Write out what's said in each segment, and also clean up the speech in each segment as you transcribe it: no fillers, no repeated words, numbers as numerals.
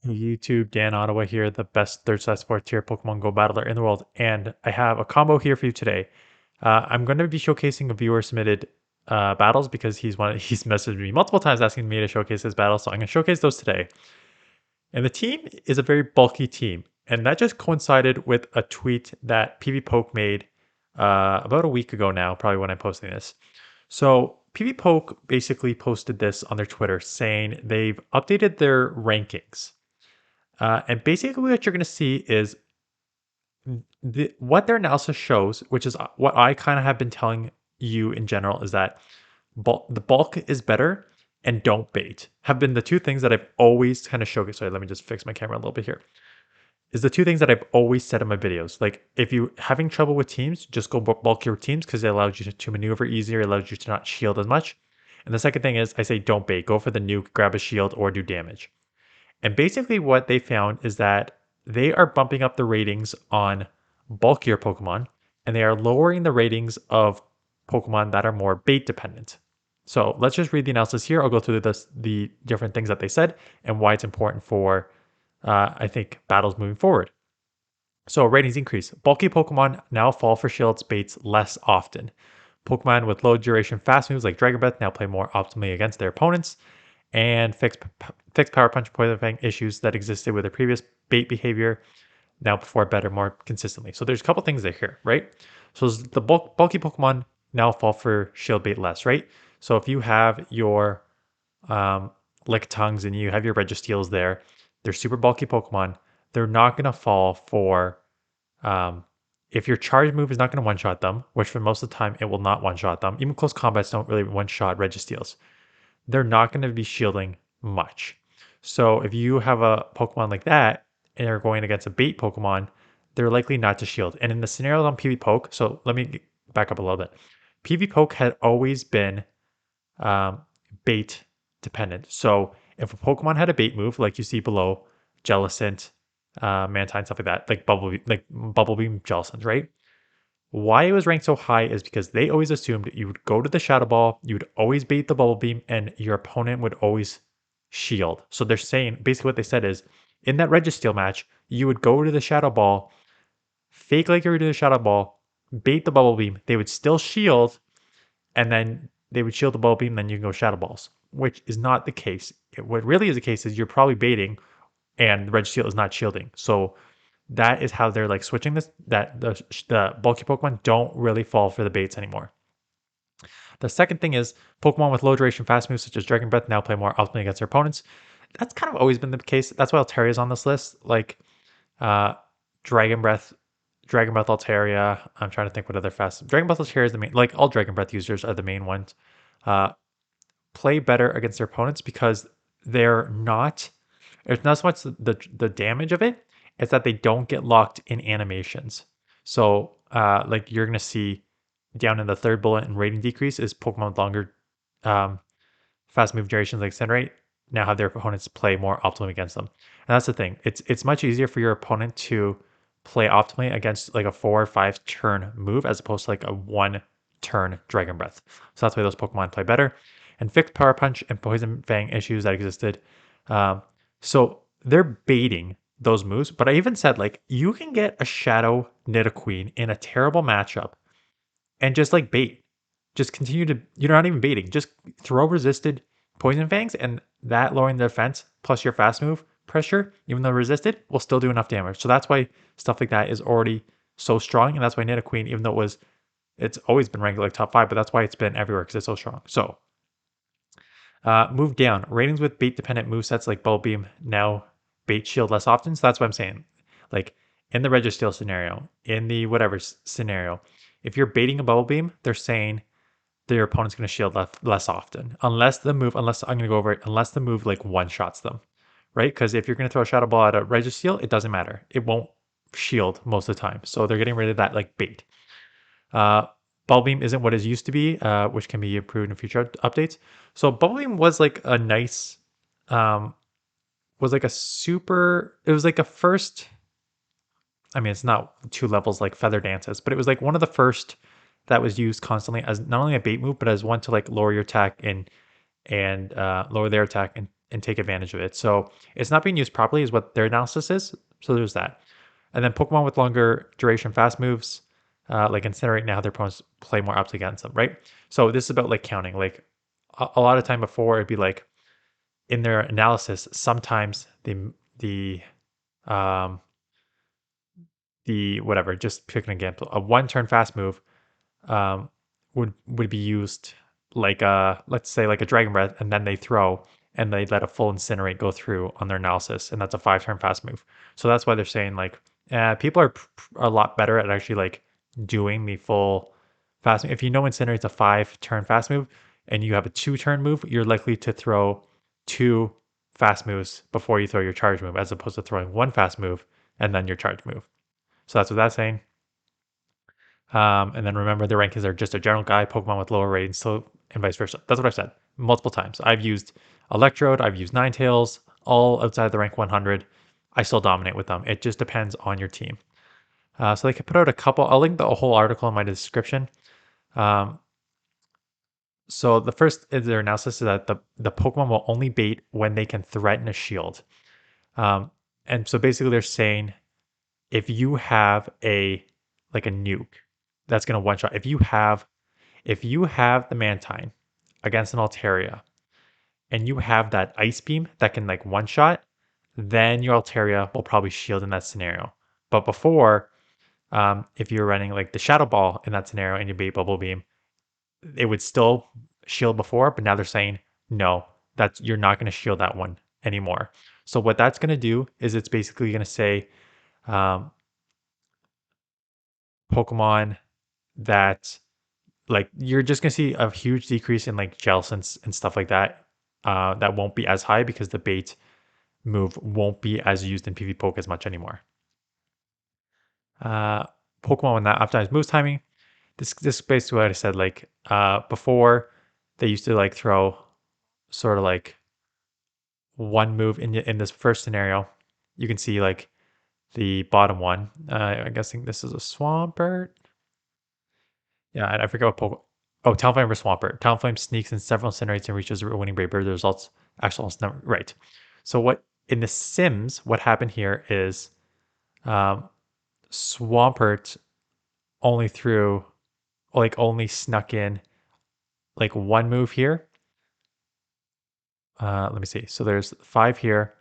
YouTube, Dan Ottawa here, the best third slash fourth tier Pokemon Go battler in the world, and I have a combo here for you today. I'm going to be showcasing a viewer submitted battles because he's messaged me multiple times asking me to showcase his battles, so I'm going to showcase those today. And the team is a very bulky team, and that just coincided with a tweet that PVPoke made about a week ago now, probably when I'm posting this. So PVPoke basically posted this on their Twitter saying they've updated their rankings. And basically, what you're going to see is what their analysis shows, which is what I kind of have been telling you in general, is that the bulk is better and don't bait have been the two things that I've always kind of showcased. Sorry, let me just fix my camera a little bit here. Is the two things that I've always said in my videos. Like, if you're having trouble with teams, just go bulk your teams because it allows you to maneuver easier, it allows you to not shield as much. And the second thing is, I say don't bait. Go for the nuke, grab a shield, or do damage. And basically, what they found is that they are bumping up the ratings on bulkier Pokemon and they are lowering the ratings of Pokemon that are more bait dependent. So let's just read the analysis here. I'll go through the different things that they said and why it's important for, I think, battles moving forward. So ratings increase. Bulky Pokemon now fall for shields baits less often. Pokemon with low duration fast moves like Dragon Breath now play more optimally against their opponents, and fixed Power Punch Poison Fang issues that existed with their previous bait behavior now perform better more consistently. So there's a couple things there here, right? So the bulky Pokemon now fall for shield bait less, right? So if you have your lick tongues and you have your Registeels there, they're super bulky Pokemon. They're not going to fall for if your charge move is not going to one shot them, which for most of the time it will not one shot them. Even close combats don't really one shot Registeels. They're not going to be shielding much. So if you have a Pokemon like that and you're going against a bait Pokemon, they're likely not to shield. And in the scenarios on PvPoke, so let me back up a little bit. PvPoke had always been um, bait dependent. So if a Pokemon had a bait move, like you see below, Jellicent, Mantine, stuff like that, like Bubble Beam, Jellicent, right? Why it was ranked so high is because they always assumed you would go to the Shadow Ball, you would always bait the Bubble Beam, and your opponent would always shield. So they're saying, basically what they said is, in that Registeel match, you would go to the Shadow Ball, fake like you were to the Shadow Ball, bait the Bubble Beam, they would still shield, and then they would shield the Bubble Beam, then you can go Shadow Balls, which is not the case. What really is the case is you're probably baiting, and the Registeel is not shielding. So that is how they're like switching this, that the bulky Pokemon don't really fall for the baits anymore. The second thing is Pokemon with low duration fast moves such as Dragon Breath now play more optimally against their opponents. That's kind of always been the case. That's why Altaria is on this list. Like uh, Dragon Breath, Dragon Breath Altaria. I'm trying to think what other fast. Dragon Breath Altaria is the main. Like all Dragon Breath users are the main ones. Uh, play better against their opponents because they're not. It's not so much the damage of it; it's that they don't get locked in animations. So, like you're gonna see down in the third bullet in rating decrease is Pokemon with longer um, fast move durations like Incinerate now have their opponents play more optimally against them. And that's the thing. It's much easier for your opponent to play optimally against like a 4 or 5 turn move as opposed to like a 1 turn Dragon Breath. So that's why those Pokemon play better. And fixed Power Punch and Poison Fang issues that existed. Um, so they're baiting those moves. But I even said like you can get a Shadow Nidoqueen in a terrible matchup and just like bait. Just continue to, you're not even baiting. Just throw resisted Poison Fangs, and that lowering the defense plus your fast move pressure, even though resisted, will still do enough damage. So that's why stuff like that is already so strong, and that's why Nidoqueen, even though it's always been ranked like top 5, but that's why it's been everywhere because it's so strong. So move down. Ratings with bait dependent move sets like Bulb Beam now bait shield less often. So that's what I'm saying. Like in the Registeel scenario, in the whatever scenario, if you're baiting a Bubble Beam, they're saying their opponent's going to shield less often. Unless I'm going to go over it, unless the move like one shots them, right? Because if you're going to throw a Shadow Ball at a Registeel, it doesn't matter. It won't shield most of the time. So they're getting rid of that like bait. Uh, Bubble Beam isn't what it used to be, which can be improved in future updates. So Bubble Beam was like a nice, was like a super, it was like a first, I mean, it's not 2 levels like Feather Dances, but it was like one of the first that was used constantly as not only a bait move, but as one to like lower your attack and lower their attack and and take advantage of it. So it's not being used properly, is what their analysis is. So there's that. And then Pokemon with longer duration fast moves, like Incinerate, now their opponents play more opts against them, right? So this is about like counting. Like a lot of time before, it'd be like in their analysis, sometimes um, the whatever, just pick an example, a one turn fast move um, would be used like a, let's say like a Dragon Breath, and then they throw and they let a full Incinerate go through on their analysis, and that's a 5 turn fast move. So that's why they're saying like people are a lot better at actually like doing the full fast move. If you know Incinerate's a 5 turn fast move and you have a 2 turn move, you're likely to throw 2 fast moves before you throw your charge move, as opposed to throwing 1 fast move and then your charge move. So that's what that's saying. And then remember, the rankings are just a general guide. Pokemon with lower ratings, so and vice versa. That's what I've said multiple times. I've used Electrode, I've used Ninetales, all outside the rank 100. I still dominate with them. It just depends on your team. So they could put out a couple. I'll link the whole article in my description. Um, so the first is their analysis is that the Pokemon will only bait when they can threaten a shield. Um, and so basically, they're saying if you have a like a nuke that's gonna one shot. If you have the Mantine against an Altaria and you have that Ice Beam that can like one shot, then your Altaria will probably shield in that scenario. But before, if you're running like the Shadow Ball in that scenario and you bait Bubble Beam, it would still shield before, but now they're saying no, that's you're not going to shield that one anymore. So what that's going to do is it's basically going to say um, Pokemon that like you're just gonna see a huge decrease in like gel sense and stuff like that. That won't be as high because the bait move won't be as used in PvPoke as much anymore. Uh, Pokemon with that optimized moves timing. This is basically what I said. Like before, they used to like throw sort of like one move in this first scenario. You can see like the bottom one. I'm guessing this is a Swampert. Yeah, I forget what Pokemon. Oh, Talonflame versus Swampert. Talonflame sneaks in several incinerates and reaches a winning Brave Bird. The results actual never right. So what in the Sims, what happened here is um, Swampert only threw like only snuck in like one move here. Let me see. So there's 5 here.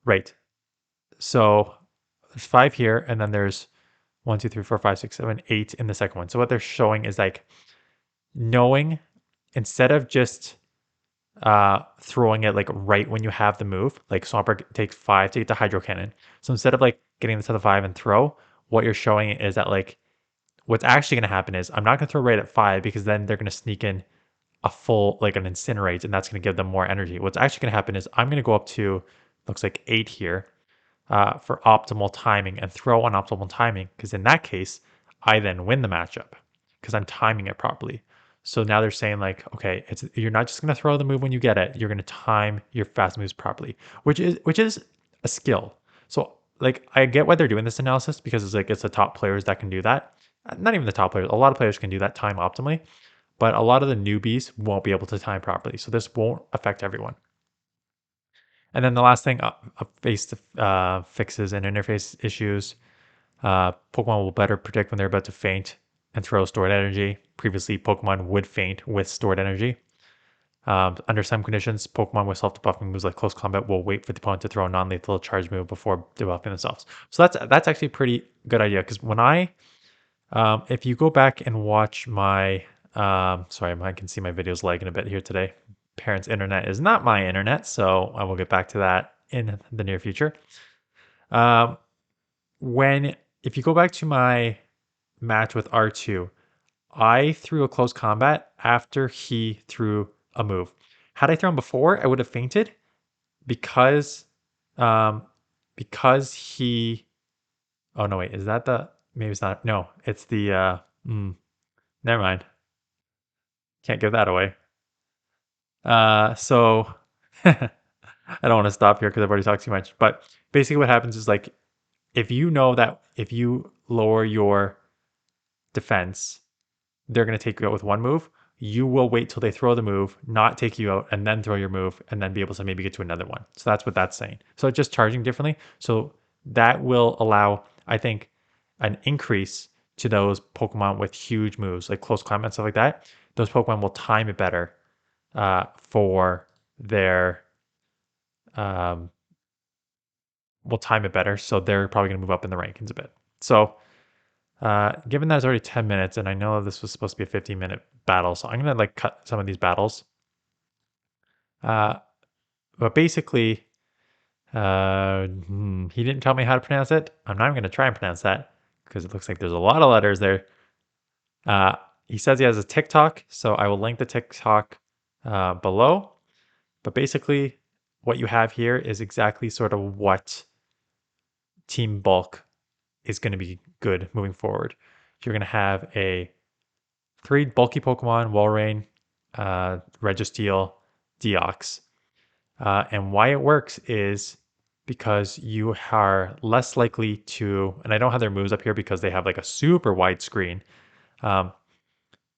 Right. So there's 5 here, and then there's 1, 2, 3, 4, 5, 6, 7, 8 in the second one. So what they're showing is like knowing instead of just throwing it like right when you have the move. Like Swampert takes 5 to get the Hydro Cannon. So instead of like getting to the 5 and throw, what you're showing is that like what's actually going to happen is I'm not going to throw right at 5 because then they're going to sneak in a full like an Incinerate and that's going to give them more energy. What's actually going to happen is I'm going to go up to looks like 8 here for optimal timing and throw on optimal timing because in that case I then win the matchup because I'm timing it properly. So now they're saying like, okay, it's you're not just gonna throw the move when you get it. You're gonna time your fast moves properly, which is a skill. So like I get why they're doing this analysis because it's like it's the top players that can do that. Not even the top players. A lot of players can do that time optimally, but a lot of the newbies won't be able to time properly. So this won't affect everyone. And then the last thing, face fixes and interface issues. Pokemon will better predict when they're about to faint and throw stored energy. Previously, Pokemon would faint with stored energy. Under some conditions, Pokemon with self-debuffing moves like close combat will wait for the opponent to throw a non-lethal charge move before debuffing themselves. So that's actually a pretty good idea because when if you go back and watch my, sorry, I can see my videos lagging a bit here today. Parents' internet is not my internet, so I will get back to that in the near future. Um, when if you go back to my match with R2, I threw a close combat after he threw a move. Had I thrown before, I would have fainted because um because he oh no wait, is that the maybe it's not no, it's the never mind. Can't give that away. So I don't want to stop here because I've already talked too much. But basically what happens is like if you know that if you lower your defense, they're going to take you out with one move. you will wait till they throw the move, not take you out, and then throw your move, and then be able to maybe get to another one. So that's what that's saying. So it's just charging differently. So that will allow, I think, an increase to those Pokemon with huge moves, like close climb and stuff like that. Those Pokemon will time it better for their um, will time it better. So they're probably going to move up in the rankings a bit. So given that it's already 10 minutes, and I know this was supposed to be a 15-minute battle, so I'm going to like cut some of these battles. But basically, he didn't tell me how to pronounce it. I'm not even going to try and pronounce that because it looks like there's a lot of letters there. Uh, he says he has a TikTok, so I will link the TikTok below. But basically, what you have here is exactly sort of what Team Bulk is going to be good moving forward. You're going to have a 3 bulky Pokemon, Walrein, Registeel, Deox. And why it works is because you are less likely to, and I don't have their moves up here because they have like a super wide screen, um,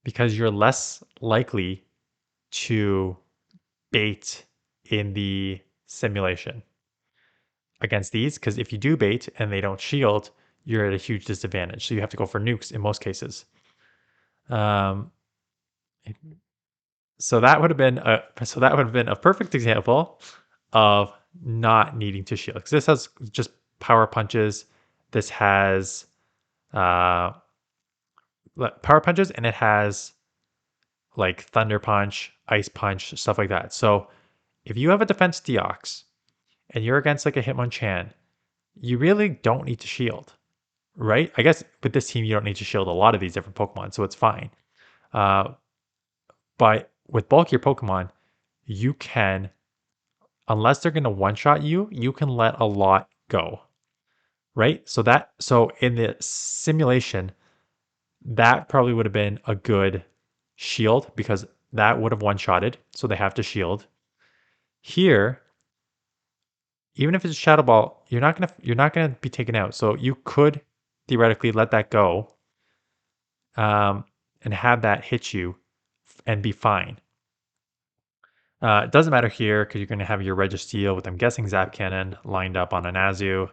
because you're less likely to bait in the simulation against these. Because if you do bait and they don't shield, you're at a huge disadvantage. So you have to go for nukes in most cases. Um, so that would have been a perfect example of not needing to shield because this has just power punches. This has uh, power punches and it has like thunder punch, ice punch, stuff like that. So if you have a defense Deox and you're against like a Hitmonchan, you really don't need to shield, right? I guess with this team you don't need to shield a lot of these different Pokemon, so it's fine. Uh, but with bulkier Pokemon, you can, unless they're going to one shot you, you can let a lot go, right? So in the simulation, that probably would have been a good shield because that would have one shotted. So they have to shield. Here, even if it's a Shadow Ball, you're not gonna be taken out. So you could theoretically let that go, um, and have that hit you and be fine. It doesn't matter here because you're going to have your Registeel with, I'm guessing, Zap Cannon lined up on an Azu.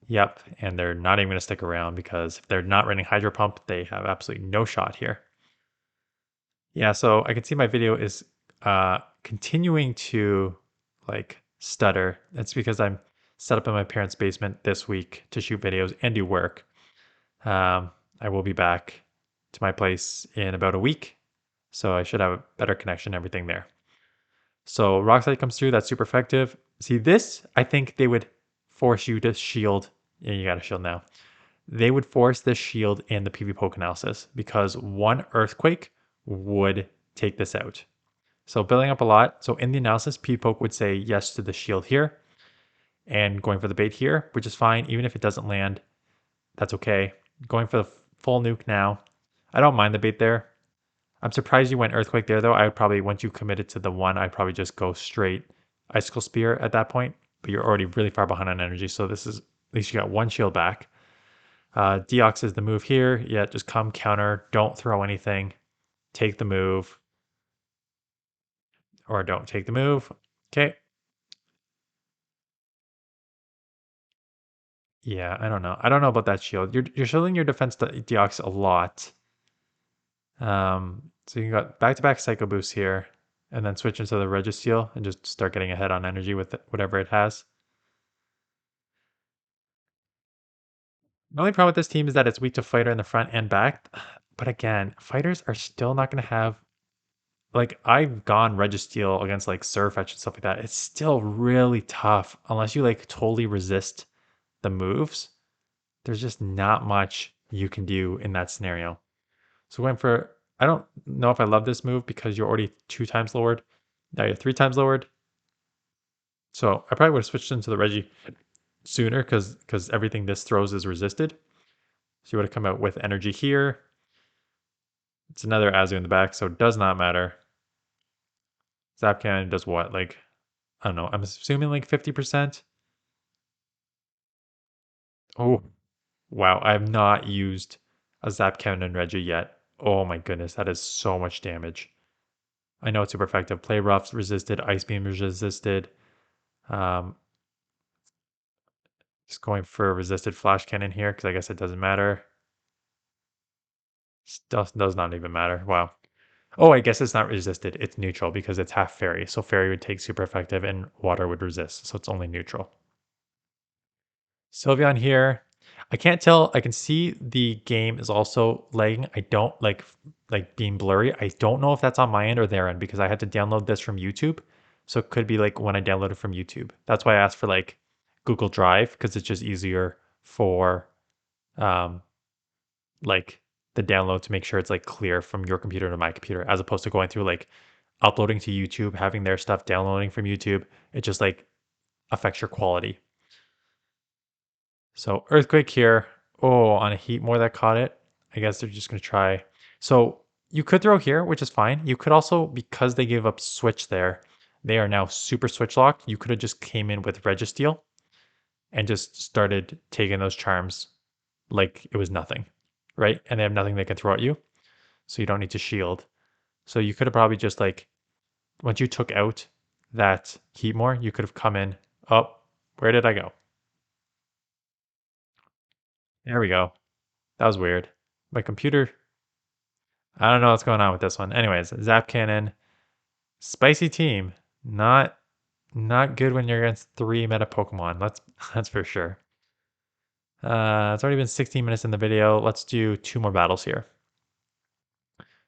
Yep, and they're not even going to stick around because if they're not running Hydro Pump, they have absolutely no shot here. Yeah, so I can see my video is continuing to like stutter. That's because I'm set up in my parents' basement this week to shoot videos and do work. I will be back to my place in about a week, so I should have a better connection and everything there. So Rock Slide comes through, that's super effective. See this, I think they would force you to shield. Yeah, you gotta shield now. They would force this shield in the PVPoke analysis because one Earthquake would take this out. So building up a lot. So in the analysis, PVPoke would say yes to the shield here and going for the bait here, which is fine. Even if it doesn't land, that's okay. Going for the full nuke now. I don't mind the bait there. I'm surprised you went Earthquake there, though. I would probably, once you committed to the one, I'd probably just go straight Icicle Spear at that point. But you're already really far behind on energy, so this is, at least you got one shield back. Deox is the move here. Yeah, just come counter. Don't throw anything. Take the move. Or don't take the move. Okay. Yeah, I don't know. I don't know about that shield. You're shielding your defense Deox a lot. So you got back-to-back Psycho Boosts here, and then switch into the Registeel and just start getting ahead on energy with whatever it has. The only problem with this team is that it's weak to Fighter in the front and back. But again, Fighters are still not going to have, like, I've gone Registeel against like Surfetch and stuff like that. It's still really tough unless you like totally resist the moves. There's just not much you can do in that scenario. So going for, I don't know if I love this move because you're already 2 times lowered. Now you're 3 times lowered. So I probably would have switched into the Reggie sooner because everything this throws is resisted. So you would have come out with energy here. It's another Azu in the back, so it does not matter. Zap Cannon does what? Like, I don't know. I'm assuming like 50%. Oh, wow. I have not used a Zap Cannon Reggie yet. Oh my goodness, that is so much damage. I know it's super effective. Play Roughs resisted, Ice Beam resisted. Um, just going for a resisted Flash Cannon here because I guess it doesn't matter. Does not even matter. Wow. Oh, I guess it's not resisted. It's neutral because it's half fairy. So fairy would take super effective and water would resist. So it's only neutral. Sylveon here. I can't tell. I can see the game is also lagging. I don't like being blurry. I don't know if that's on my end or their end because I had to download this from YouTube. So it could be like when I downloaded from YouTube. That's why I asked for like Google Drive because it's just easier for um like the download to make sure it's like clear from your computer to my computer as opposed to going through like uploading to YouTube, having their stuff downloading from YouTube. It just like affects your quality. So earthquake here. Oh, on a heat more that caught it. I guess they're just gonna try. So you could throw here, which is fine. You could also, because they gave up switch there, they are now super switch locked. You could have just came in with Registeel and just started taking those charms like it was nothing, right? And they have nothing they can throw at you, so you don't need to shield. So you could have probably just like once you took out that Heatmore, you could have come in. Oh, where did I go? There we go. That was weird. My computer. I don't know what's going on with this one. Anyways, Zap Cannon, spicy team. Not good when you're against 3 meta Pokemon. That's for sure. It's already been 16 minutes in the video. Let's do 2 more battles here.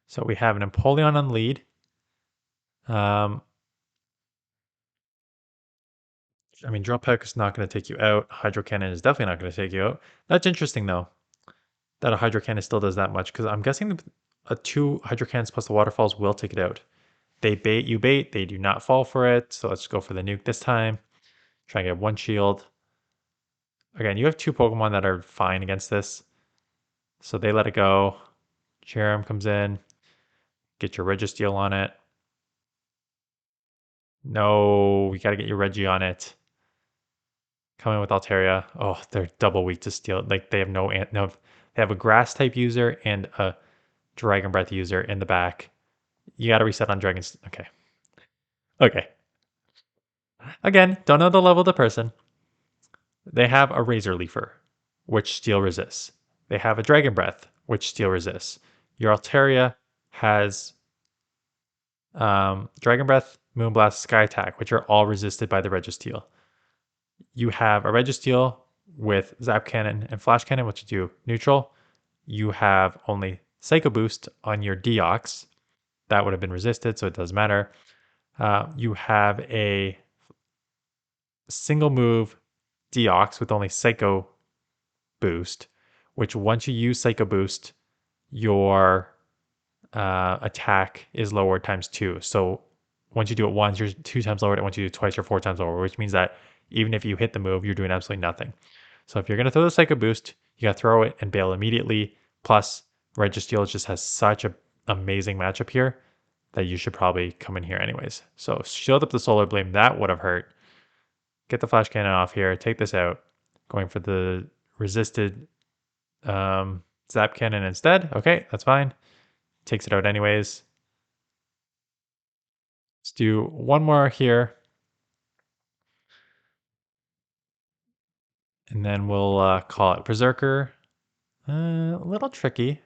So we have an Empoleon on lead. Um, I mean, Drill Peck is not going to take you out. Hydro Cannon is definitely not going to take you out. That's interesting though, that a Hydro Cannon still does that much because I'm guessing a 2 Hydro Cannons plus the Waterfalls will take it out. They bait, you bait, they do not fall for it. So let's go for the nuke this time. Try and get 1 shield. Again, you have 2 Pokemon that are fine against this. So they let it go. Cherim comes in. Get your Registeel on it. No, we got to get your Reggie on it. Come in with Altaria. Oh, they're double weak to steel. Like they have no. They have a Grass type user and a Dragon Breath user in the back. You got to reset on Dragons. Okay. Okay. Again, don't know the level of the person. They have a Razor Leafer, which steel resists. They have a Dragon Breath, which steel resists. Your Altaria has Dragon Breath, Moonblast, Sky Attack, which are all resisted by the Registeel. You have a Registeel with Zap Cannon and Flash Cannon, which do neutral. You have only Psycho Boost on your Deox. That would have been resisted, so it doesn't matter. You have a single move Deox with only Psycho Boost, which once you use Psycho Boost, your attack is lowered times 2. So once you do it once, you're 2 times lowered, and once you do it twice, you're 4 times lower, which means that even if you hit the move, you're doing absolutely nothing. So if you're going to throw the Psycho Boost, you got to throw it and bail immediately. Plus, Registeel just has such an amazing matchup here that you should probably come in here anyways. So shield up the Solar Blade, that would have hurt. Get the Flash Cannon off here, take this out. Going for the resisted Zap Cannon instead. Okay, that's fine. Takes it out anyways. Let's do 1 more here. And then we'll call it Berserker. A little tricky.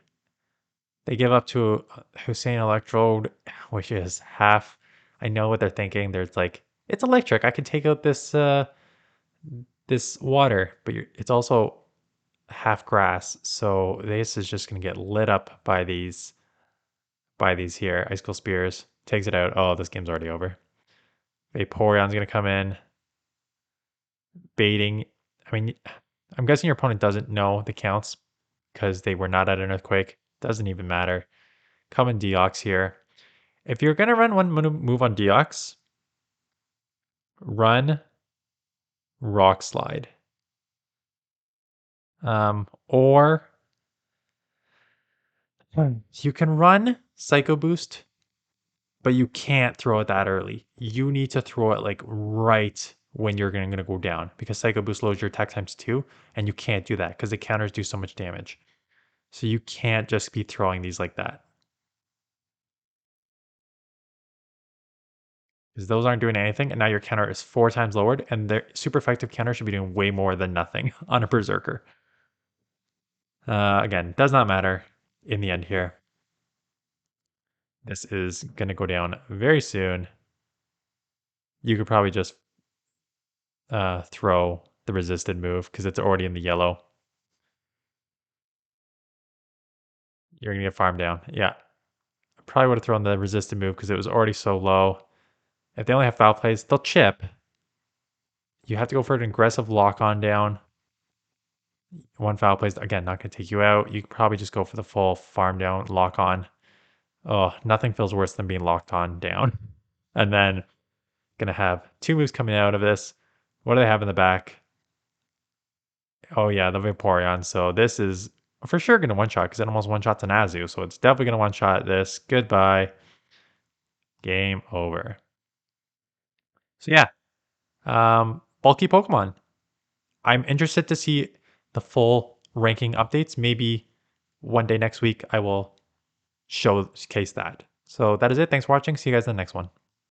They give up to Hussein Electrode, which is half. I know what they're thinking. There's like, it's electric. I can take out this water, but it's also half grass. So this is just gonna get lit up by these here. Icicle Spears. Takes it out. Oh, this game's already over. Vaporeon's gonna come in. Baiting. I mean, I'm guessing your opponent doesn't know the counts because they were not at an earthquake. Doesn't even matter. Come in Deox here. If you're gonna run one move on Deox, run Rock Slide. Or you can run Psycho Boost, but you can't throw it that early. You need to throw it like right when you're gonna go down because Psycho Boost lowers your attack times 2, and you can't do that because the counters do so much damage. So you can't just be throwing these like that. because those aren't doing anything, and now your counter is 4 times lowered, and their super effective counter should be doing way more than nothing on a Berserker. Again, does not matter in the end here. This is going to go down very soon. You could probably just throw the resisted move because it's already in the yellow. You're going to get farmed down. Yeah. I probably would have thrown the resisted move because it was already so low. If they only have foul plays, they'll chip. You have to go for an aggressive lock on down. One foul plays, again, not going to take you out. You could probably just go for the full farm down, lock on. Oh, nothing feels worse than being locked on down. And then going to have 2 moves coming out of this. What do they have in the back? Oh, yeah, the Vaporeon. So this is for sure going to one-shot because it almost one-shots an Azu. So it's definitely going to one-shot this. Goodbye. Game over. So yeah, bulky Pokemon. I'm interested to see the full ranking updates. Maybe one day next week I will showcase that. So that is it. Thanks for watching. See you guys in the next one.